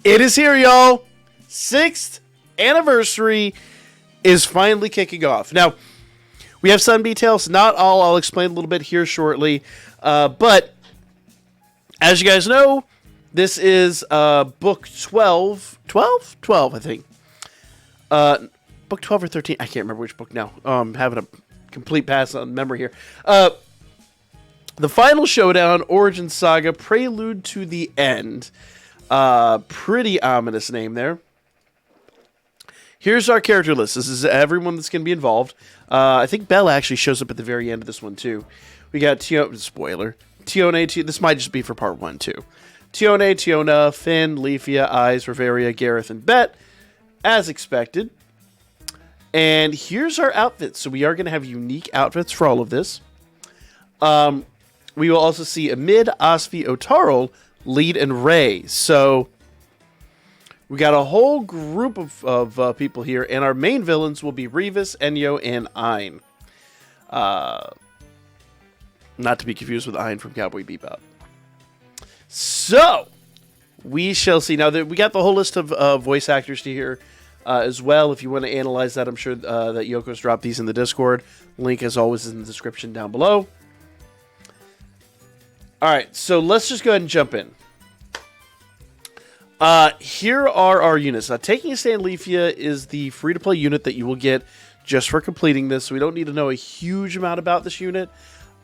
It is here, y'all. 6th anniversary is finally kicking off. Now, we have some details. Not all. I'll explain a little bit here shortly. But as you guys know, this is book 12. 12? 12, I think. Book 12 or 13. I can't remember which book now. I'm having a complete pass on memory here. The Final Showdown, Origin Saga, Prelude to the End. Pretty ominous name there. Here's our character list. This is everyone that's going to be involved. I think Belle actually shows up at the very end of this one, too. We got spoiler. Tione, this might just be for part 1, too. Tione, Tiona, Finn, Leafia, Eyes, Reveria, Gareth, and Bet, as expected. And here's our outfits. So we are going to have unique outfits for all of this. We will also see Amid, Osvi, Otarl, Lead, and Ray. So we got a whole group of people here, and our main villains will be Revis, Enyo, and Ein. Not to be confused with Ein from Cowboy Bebop. So we shall see. Now we got the whole list of voice actors to here as well. If you want to analyze that, I'm sure that Yoko's dropped these in the Discord. Link, as always, is in the description down below. All right, so let's just go ahead and jump in. Here are our units. Now, Taking a Stand Leafia is the free-to-play unit that you will get just for completing this. So we don't need to know a huge amount about this unit.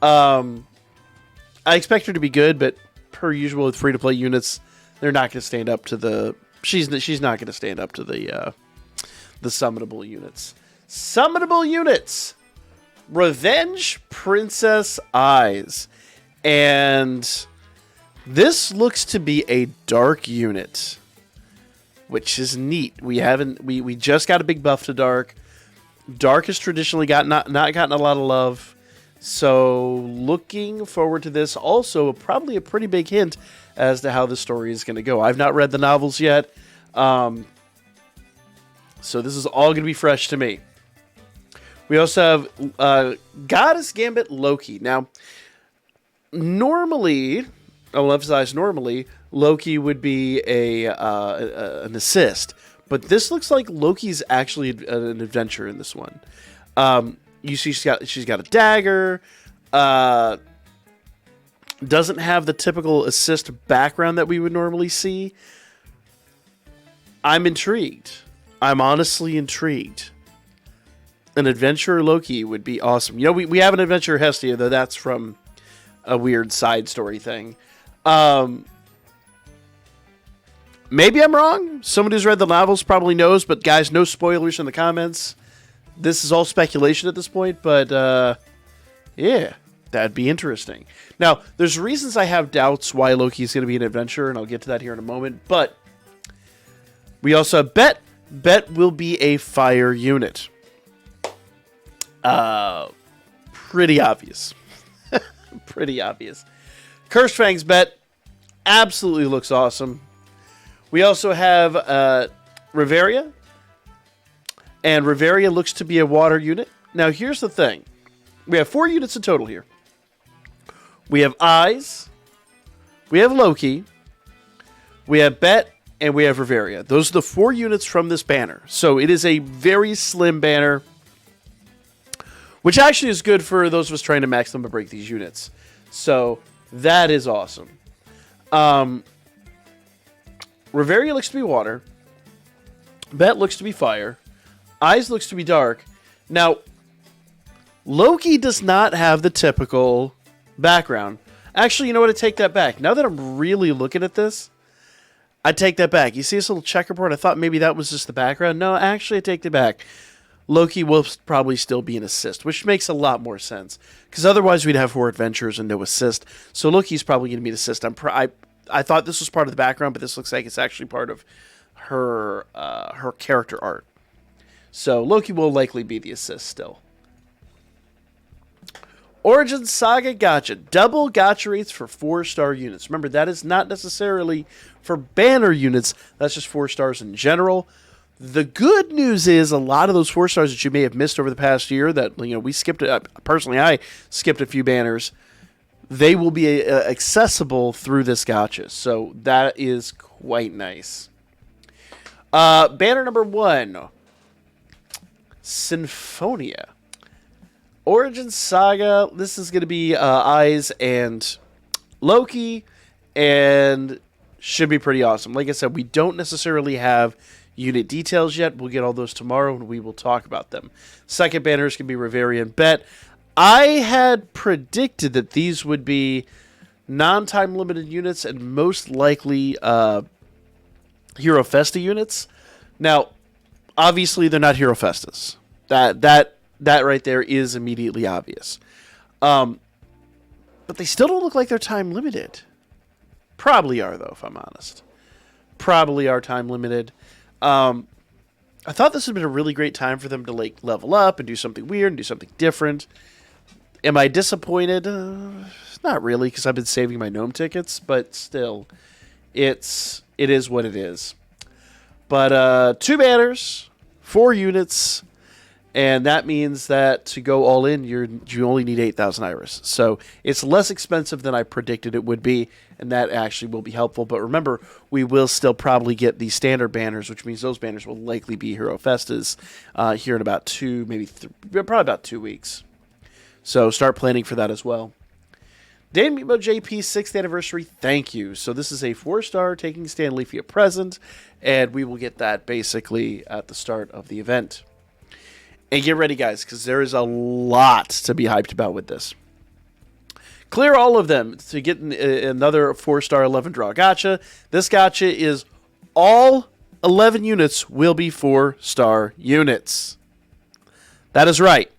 I expect her to be good, but per usual with free-to-play units, they're not going to stand up to the... She's not going to stand up to the summonable units. Summonable units! Revenge Princess Eyes. And this looks to be a dark unit, which is neat. We just got a big buff to dark. Dark has traditionally not gotten a lot of love. So looking forward to this. Also, probably a pretty big hint as to how the story is going to go. I've not read the novels yet. So this is all going to be fresh to me. We also have Goddess Gambit Loki. Now, normally, I will emphasize normally, Loki would be an assist. But this looks like Loki's actually an adventure in this one. You see she's got a dagger. Doesn't have the typical assist background that we would normally see. I'm intrigued. I'm honestly intrigued. An adventurer Loki would be awesome. You know, we have an adventurer Hestia, though that's from a weird side story thing. Maybe I'm wrong. Somebody who's read the novels probably knows, but guys, no spoilers in the comments. This is all speculation at this point, but yeah, that'd be interesting. Now, there's reasons I have doubts why Loki is going to be an adventurer, and I'll get to that here in a moment, but we also have Bet. Bet will be a fire unit. Pretty obvious. Pretty obvious. Cursed Fangs Bet absolutely looks awesome. We also have Reveria. And Reveria looks to be a water unit. Now, here's the thing. We have 4 units in total here. We have Eyes. We have Loki. We have Bet. And we have Reveria. Those are the 4 units from this banner. So it is a very slim banner, which actually is good for those of us trying to maximum break these units. So that is awesome. Reveria looks to be water. Bet looks to be fire. Eyes looks to be dark. Now, Loki does not have the typical background. Actually, you know what? I take that back. Now that I'm really looking at this, I take that back. You see this little checkerboard? I thought maybe that was just the background. No, actually, I take it back. Loki will probably still be an assist, which makes a lot more sense. Because otherwise, we'd have 4 adventures and no assist. So Loki's probably going to be an assist. I thought this was part of the background, but this looks like it's actually part of her character art. So Loki will likely be the assist still. Origin Saga Gacha. Double gacha rates for 4-star units. Remember, that is not necessarily for banner units. That's just 4 stars in general. The good news is a lot of those 4 stars that you may have missed over the past year that, you know, we skipped it. Personally, I skipped a few banners. They will be accessible through this gacha. So that is quite nice. Banner number 1. Symphonia. Origin Saga. This is going to be Eyes and Loki, and should be pretty awesome. Like I said, we don't necessarily have unit details yet. We'll get all those tomorrow, and we will talk about them. Second banner is going to be Riverian Bet. I had predicted that these would be non-time limited units and most likely Hero Festa units. Now, obviously, they're not Hero Festas. That right there is immediately obvious. But they still don't look like they're time limited. Probably are, though, if I'm honest. Probably are time limited. I thought this would have been a really great time for them to like level up and do something weird and do something different. Am I disappointed? Not really, because I've been saving my gnome tickets, but still, it is what it is. But 2 banners, 4 units, and that means that to go all in, you only need 8,000 Iris. So it's less expensive than I predicted it would be, and that actually will be helpful. But remember, we will still probably get the standard banners, which means those banners will likely be Hero Festas here in about probably about 2 weeks. So start planning for that as well. Danmemo JP's 6th anniversary, thank you. So this is a 4-star Taking Stand Leafia present, and we will get that basically at the start of the event. And get ready, guys, because there is a lot to be hyped about with this. Clear all of them to get another 4-star 11-draw gacha. This gacha is all 11 units will be 4-star units. That is right.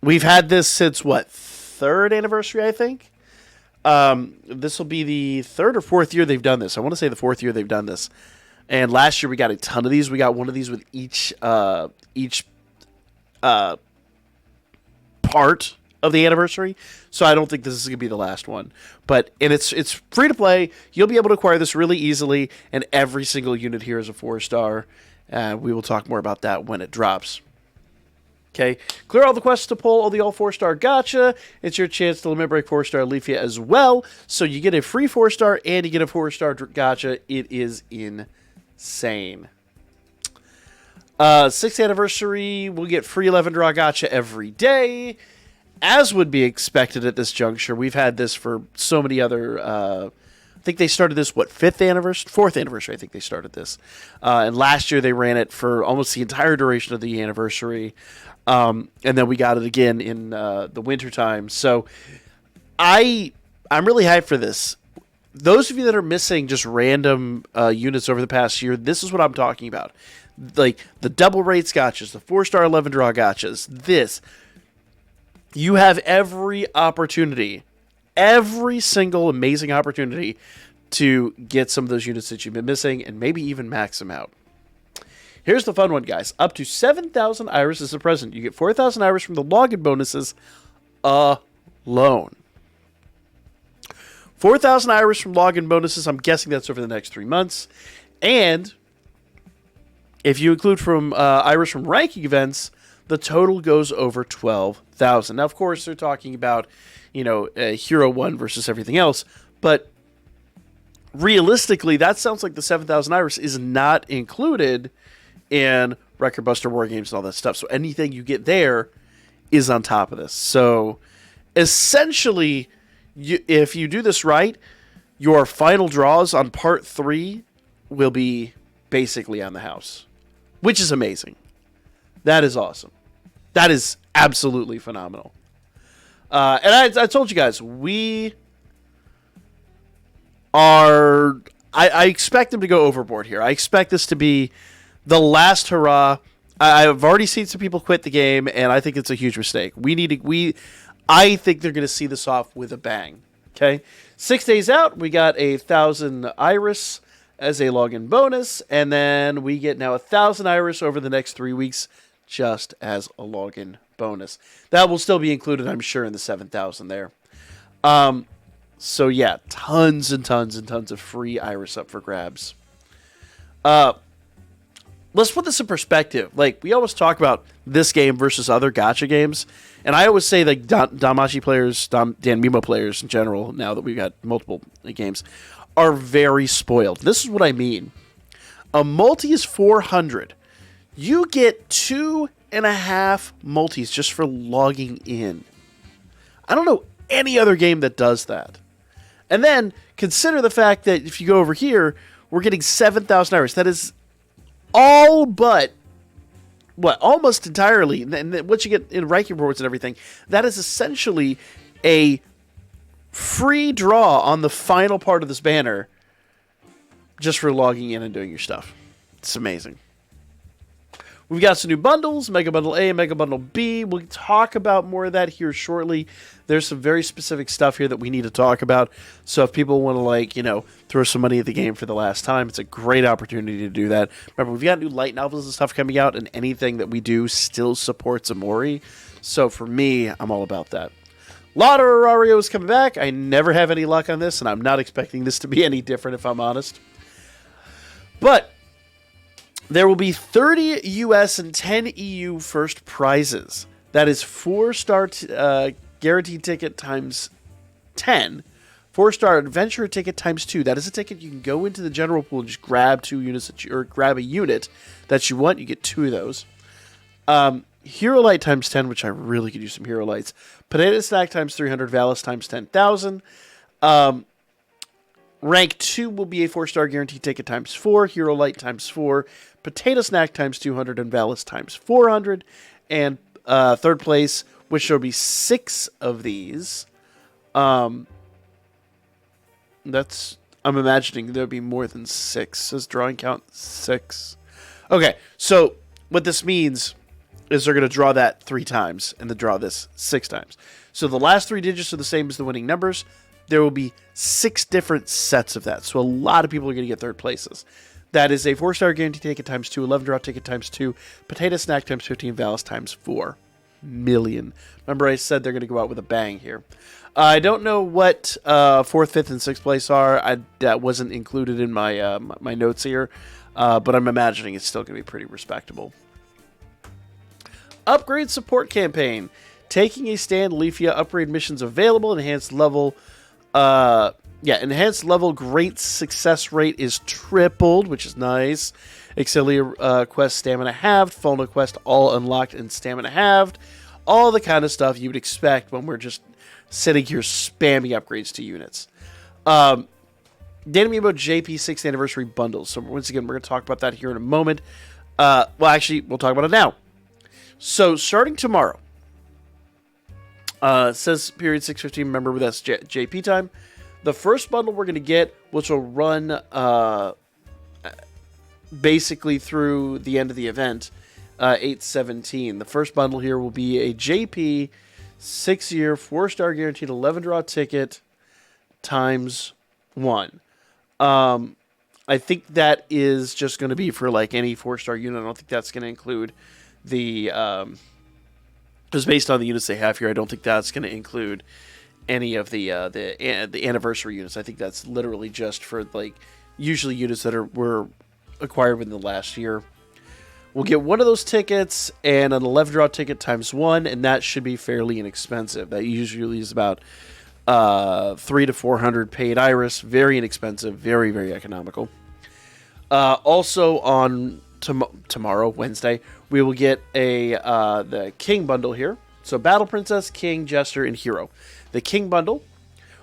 We've had this since, what, 3rd anniversary, I think? This will be the 3rd or 4th year they've done this. I want to say the 4th year they've done this. And last year we got a ton of these. We got one of these with each part of the anniversary, so I don't think this is going to be the last one. But it's free to play. You'll be able to acquire this really easily, and every single unit here is a 4-star. We will talk more about that when it drops. Okay, clear all the quests to pull all 4-star gacha. It's your chance to limit break 4-star Leafia as well. So you get a free 4-star and you get a 4-star gacha. It is insane. 6th anniversary, we'll get free 11-draw gacha every day. As would be expected at this juncture, we've had this for so many other... I think they started this, 5th anniversary? 4th anniversary, I think they started this. And last year they ran it for almost the entire duration of the anniversary. And then we got it again in the wintertime. So I'm really hyped for this. Those of you that are missing just random units over the past year, this is what I'm talking about. Like the double rates gachas, the 4-star 11-draw gachas, this. You have every opportunity, every single amazing opportunity to get some of those units that you've been missing and maybe even max them out. Here's the fun one, guys. Up to 7,000 Iris is a present. You get 4,000 Iris from the login bonuses alone. 4,000 Iris from login bonuses. I'm guessing that's over the next 3 months. And if you include from Iris from ranking events, the total goes over 12,000. Now, of course, they're talking about, Hero 1 versus everything else. But realistically, that sounds like the 7,000 Iris is not included in Record Buster War Games and all that stuff. So anything you get there is on top of this. So essentially, if you do this right, your final draws on part 3 will be basically on the house, which is amazing. That is awesome. That is absolutely phenomenal. And I told you guys, we are... I expect them to go overboard here. I expect this to be the last hurrah. I've already seen some people quit the game, and I think it's a huge mistake. I think they're going to see this off with a bang. Okay, 6 days out, we got 1,000 Iris as a login bonus, and then we get now 1,000 Iris over the next 3 weeks just as a login bonus. That will still be included, I'm sure, in the 7,000 there. So yeah, tons and tons and tons of free Iris up for grabs. Let's put this in perspective. Like, we always talk about this game versus other gacha games, and I always say that Danmachi players, Danmemo players in general, now that we've got multiple games, are very spoiled. This is what I mean. A multi is 400. You get 2.5 multis just for logging in. I don't know any other game that does that. And then consider the fact that if you go over here, we're getting 7,000 hours. That is all but, almost entirely. And what you get in ranking rewards and everything, that is essentially a free draw on the final part of this banner just for logging in and doing your stuff. It's amazing. We've got some new bundles, Mega Bundle A and Mega Bundle B. We'll talk about more of that here shortly. There's some very specific stuff here that we need to talk about. So if people want to, throw some money at the game for the last time, it's a great opportunity to do that. Remember, we've got new light novels and stuff coming out, and anything that we do still supports Memoria. So for me, I'm all about that. Lotto Aurario is coming back. I never have any luck on this, and I'm not expecting this to be any different, if I'm honest. But there will be 30 US and 10 EU first prizes. That is 4-star guaranteed ticket times 10. 4-star adventure ticket times 2. That is a ticket you can go into the general pool and just grab 2 units or grab a unit that you want. You get 2 of those. Hero Light times 10, which I really could use some Hero Lights. Potato Snack times 300. Valis times 10,000. Rank 2 will be a 4-star guaranteed ticket times 4, Hero Light times 4, Potato Snack times 200, and Valis times 400. And third place, which there will be 6 of these. I'm imagining there'll be more than 6. Says drawing count 6. Okay, so what this means is they're going to draw that 3 times and then draw this 6 times. So the last 3 digits are the same as the winning numbers. There will be 6 different sets of that. So a lot of people are going to get third places. That is a 4-star guaranteed ticket times 2, 11 draw ticket times 2, Potato Snack times 15, Valis times 4 million. Remember I said they're going to go out with a bang here. I don't know what 4th, 5th, and 6th place are. That wasn't included in my my notes here, but I'm imagining it's still going to be pretty respectable. Upgrade support campaign. Taking a stand, Leafia upgrade missions available. Enhanced level. Enhanced level great success rate is tripled, which is nice. Auxilia quest stamina halved. Fauna quest all unlocked and stamina halved. All the kind of stuff you would expect when we're just sitting here spamming upgrades to units. Danmachi JP 6th anniversary bundles. So once again, we're going to talk about that here in a moment. We'll talk about it now. So starting tomorrow, it says period 6:15. Remember, with us JP time. The first bundle we're going to get, which will run basically through the end of the event, 8/17. The first bundle here will be a JP 6-year 4-star guaranteed 11 draw ticket times 1. I think that is just going to be for like any 4-star unit. I don't think that's going to include the just based on the units they have here. I don't think that's going to include any of the anniversary units. I think that's literally just for like usually units that were acquired within the last year. We'll get one of those tickets and an 11 draw ticket times 1, and that should be fairly inexpensive. That usually is about 300 to 400 paid iris. Very inexpensive, very, very economical. Also on tomorrow, Wednesday, we will get the King bundle here. So Battle Princess, King, Jester, and Hero. The King bundle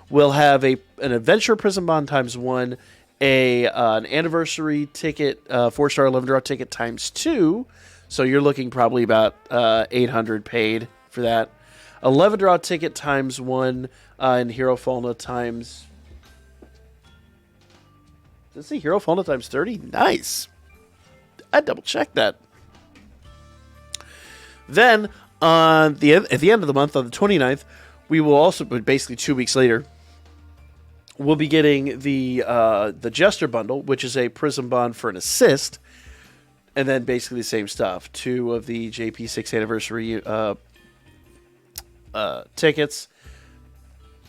will have an Adventure Prism Bond times 1, an Anniversary ticket, 4-star 11 draw ticket times 2. So you're looking probably about 800 paid for that. 11 draw ticket times 1, and Hero Fauna times... Does it say Hero Fauna times 30? Nice. I double checked that. Then, at the end of the month, on the 29th, we will also, basically 2 weeks later, we'll be getting the Jester bundle, which is a Prism Bond for an assist, and then basically the same stuff. 2 of the JP 6th anniversary tickets,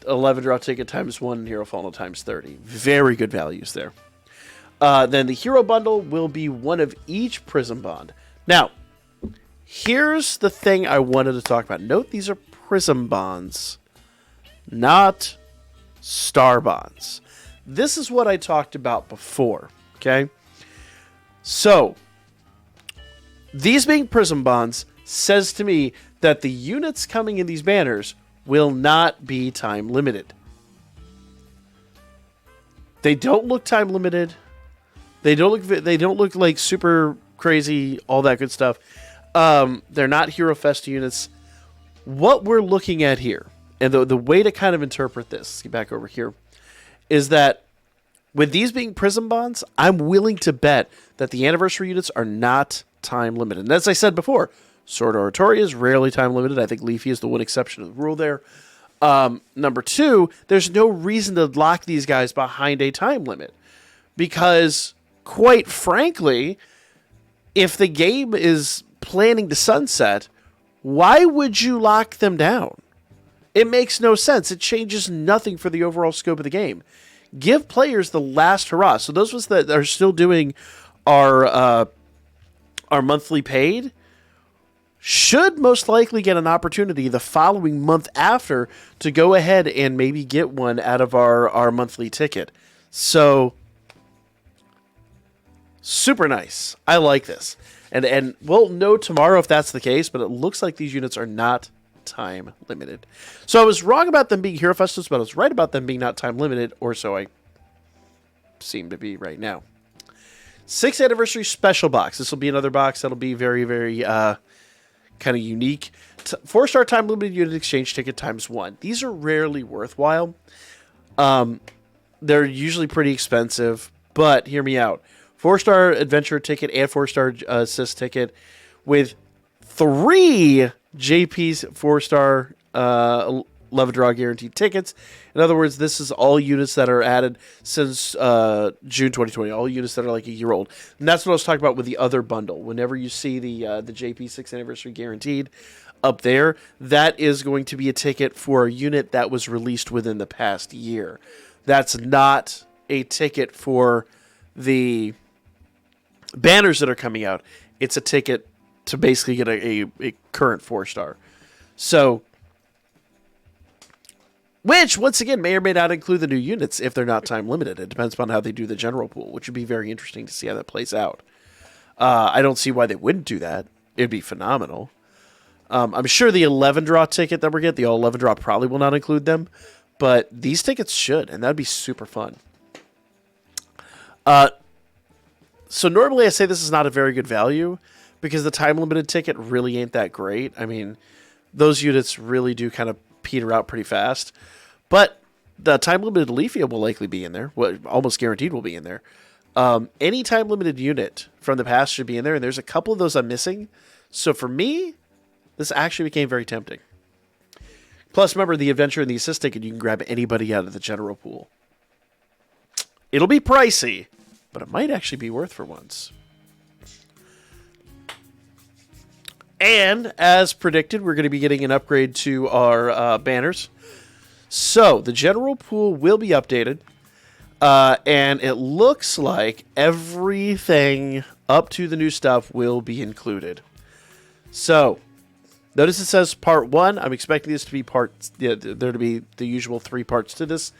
11 draw ticket times 1, and Hero Fauna times 30. Very good values there. Then the Hero bundle will be 1 of each Prism Bond. Now, here's the thing I wanted to talk about. Note these are Prism Bonds, not Star Bonds. This is what I talked about before, okay? So, these being prism bonds says to me that the units coming in these banners will not be time limited. They don't look time limited. They don't look like super crazy, all that good stuff. They're not Hero Fest units. What we're looking at here, and the way to kind of interpret this, let's get back over here, is that with these being prism bonds, I'm willing to bet that the anniversary units are not time limited. And as I said before, Sword Oratory is rarely time limited. I think Leafy is the one exception to the rule there. Number two, there's no reason to lock these guys behind a time limit. Because, quite frankly, if the game is planning to sunset, why would you lock them down? It makes no sense. It changes nothing for the overall scope of the game. Give players the last hurrah. So those of us that are still doing our monthly paid should most likely get an opportunity the following month after to go ahead and maybe get one out of our monthly ticket. So, super nice. I like this. And we'll know tomorrow if that's the case, but it looks like these units are not time limited. So I was wrong about them being Hero Festivals, but I was right about them being not time limited, or so I seem to be right now. 6th Anniversary Special Box. This will be another box that'll be very, very kind of unique. 4-star time limited unit exchange ticket ×1. These are rarely worthwhile. They're usually pretty expensive, but hear me out. 4-star adventure ticket and 4-star assist ticket with 3 JP's 4-star 11 draw guaranteed tickets. In other words, this is all units that are added since June 2020. All units that are like a year old. And that's what I was talking about with the other bundle. Whenever you see the JP 6th Anniversary guaranteed up there, that is going to be a ticket for a unit that was released within the past year. That's not a ticket for the banners that are coming out. It's a ticket to basically get a current 4-star. So, which, once again, may or may not include the new units if they're not time limited. It depends upon how they do the general pool, which would be very interesting to see how that plays out. I don't see why they wouldn't do that. It'd be phenomenal. I'm sure the 11 draw ticket that we're getting, the all 11 draw probably will not include them, but these tickets should, and that'd be super fun. So normally I say this is not a very good value because the time limited ticket really ain't that great. I mean, those units really do kind of peter out pretty fast. But the time limited Leafia will likely be in there. Well, almost guaranteed will be in there. Any time limited unit from the past should be in there, and there's a couple of those I'm missing. So for me, this actually became very tempting. Plus, remember, the adventure and the assist ticket, you can grab anybody out of the general pool. It'll be pricey, but it might actually be worth for once. And, as predicted, we're going to be getting an upgrade to our banners. So, the general pool will be updated. And it looks like everything up to the new stuff will be included. So, notice it says part 1. I'm expecting this to be there to be the usual 3 parts to this.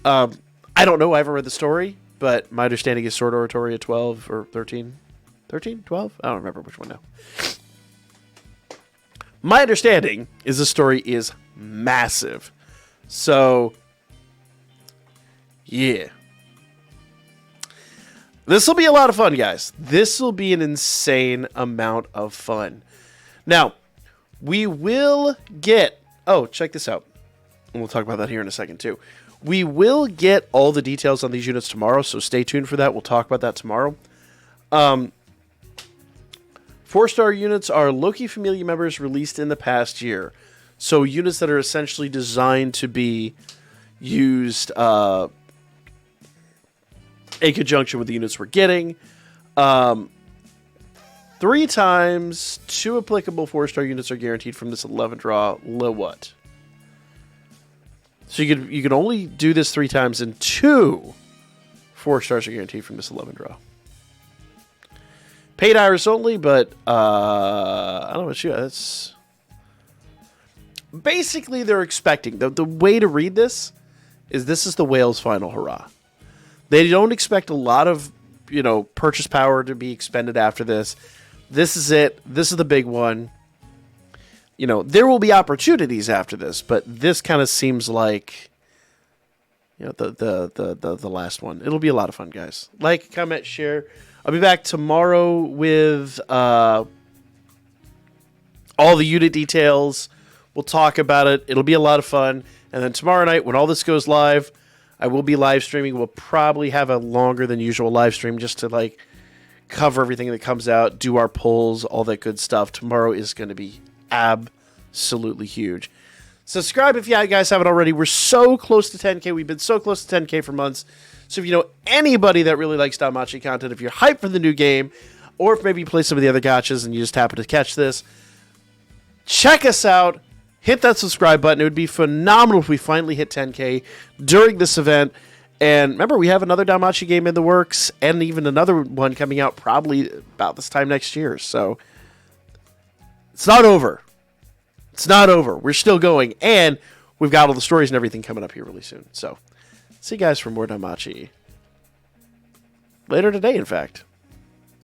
I don't know. I haven't read the story. But my understanding is Sword Oratory at 12 or 13. 13? 12? I don't remember which one now. My understanding is the story is massive. So, yeah. This will be a lot of fun, guys. This will be an insane amount of fun. Now, we will get... Oh, check this out. And we'll talk about that here in a second, too. We will get all the details on these units tomorrow, so stay tuned for that. We'll talk about that tomorrow. 4-star units are Loki Familia members released in the past year. So units that are essentially designed to be used in conjunction with the units we're getting. 3 times 2 applicable 4-star units are guaranteed from this 11 draw. What? So you can only do this 3 times, and 2 4-stars are guaranteed from this 11 draw. Paid Iris only, but I don't know what that's... Basically, they're expecting... The way to read this is the whale's final hurrah. They don't expect a lot of purchase power to be expended after this. This is it. This is the big one. There will be opportunities after this, but this kind of seems like the last one. It'll be a lot of fun, guys. Like, comment, share. I'll be back tomorrow with all the unit details. We'll talk about it. It'll be a lot of fun. And then tomorrow night, when all this goes live, I will be live streaming. We'll probably have a longer than usual live stream just to cover everything that comes out, do our polls, all that good stuff. Tomorrow is going to be absolutely huge. Subscribe if you guys haven't already. We're so close to 10K. We've been so close to 10K for months. So if you know anybody that really likes Danmachi content, if you're hyped for the new game, or if maybe you play some of the other gachas and you just happen to catch this, check us out. Hit that subscribe button. It would be phenomenal if we finally hit 10K during this event. And remember, we have another Danmachi game in the works, and even another one coming out probably about this time next year. So it's not over. It's not over. We're still going, and we've got all the stories and everything coming up here really soon. So see you guys for more Danmachi later today, in fact.